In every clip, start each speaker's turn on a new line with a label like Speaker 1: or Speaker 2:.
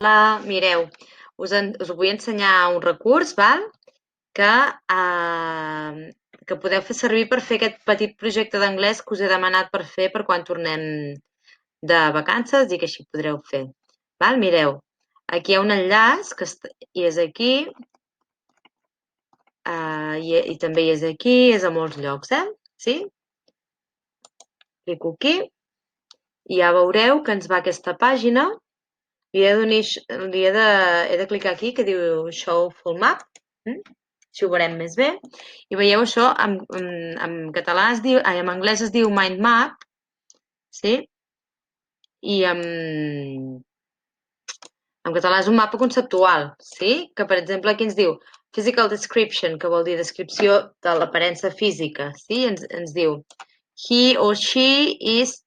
Speaker 1: Hola, mireu, us vull ensenyar un recurs, val? Que, que podeu fer servir per fer aquest petit projecte d'anglès que us he demanat per fer per quan tornem de vacances i que així podreu fer. Val? Mireu, aquí hi ha un enllaç i és aquí, i també hi és aquí, és a molts llocs, Sí? Clico aquí i ja veureu que ens va a aquesta pàgina. He de clicar aquí que diu Show Full Map, si ho veurem més bé. I veieu això, en català en anglès es diu Mind Map, sí? I en català és un mapa conceptual, sí? Que, per exemple, aquí ens diu Physical Description, que vol dir descripció de l'aparença física, sí? Ens diu He or she is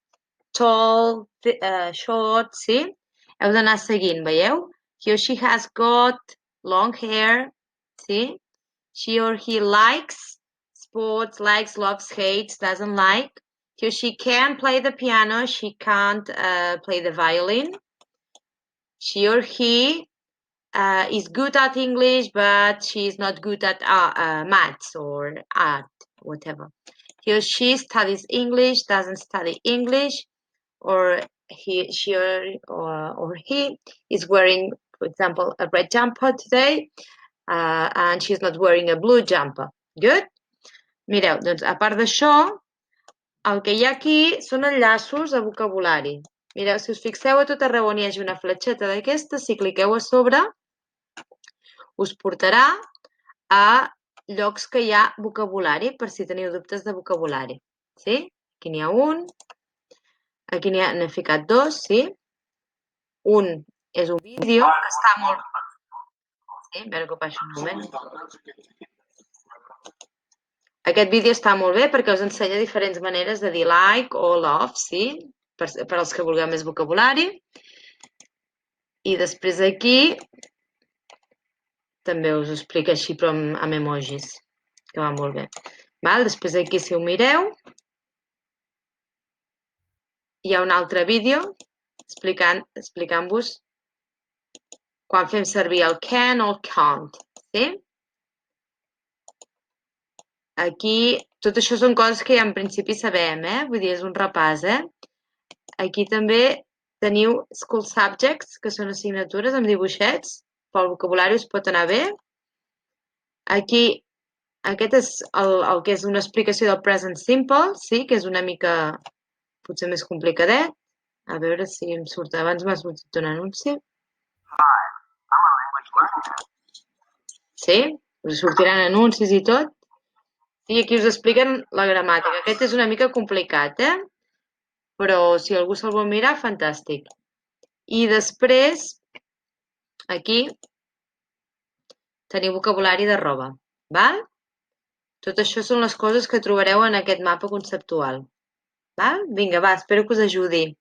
Speaker 1: tall, short, sí? Heu d'anar seguint, veieu? He or she has got long hair, sí? She or he likes sports, likes, loves, hates, doesn't like. He or she can play the piano, she can't play the violin. She or he is good at English, but she's not good at maths or art, whatever. He or she studies English, doesn't study English, or she or he is wearing, for example, a red jumper today, and she's not wearing a blue jumper. Good? Mireu, doncs a part d'això, el que hi ha aquí són enllaços a vocabulari. Mireu, si us fixeu a tot arreu on hi hagi una fletxeta d'aquesta, si cliqueu a sobre, us portarà a llocs que hi ha vocabulari, per si teniu dubtes de vocabulari. Sí? Aquí n'hi ha un, aquí n'he ficat dos, sí? Un és un vídeo que està molt... Sí, a veure que ho passo un moment. Aquest vídeo està molt bé perquè us ensenya diferents maneres de dir like o love, sí? Per als que vulgueu més vocabulari. I després aquí també us ho explica així però amb emojis, que va molt bé. Val? Després aquí, si ho mireu, hi ha un altre vídeo explicant-vos quan fem servir el can o el can't. Sí? Aquí, tot això són coses que ja en principi sabem, Vull dir, és un repàs, Aquí també teniu school subjects, que són assignatures amb dibuixets. Pel vocabulari us pot anar bé. Aquí, aquest és el que és una explicació del present simple, sí, que és una mica potser més complicadet. A veure si em surt. Abans m'ha sortit un anunci. Sí? Us sortiran anuncis i tot. I aquí us expliquen la gramàtica. Aquest és una mica complicat, Però si algú se'l vol mirar, fantàstic. I després, aquí, teniu vocabulari de roba, val? Tot això són les coses que trobareu en aquest mapa conceptual. Val? Vinga, va, espero que us ajudi.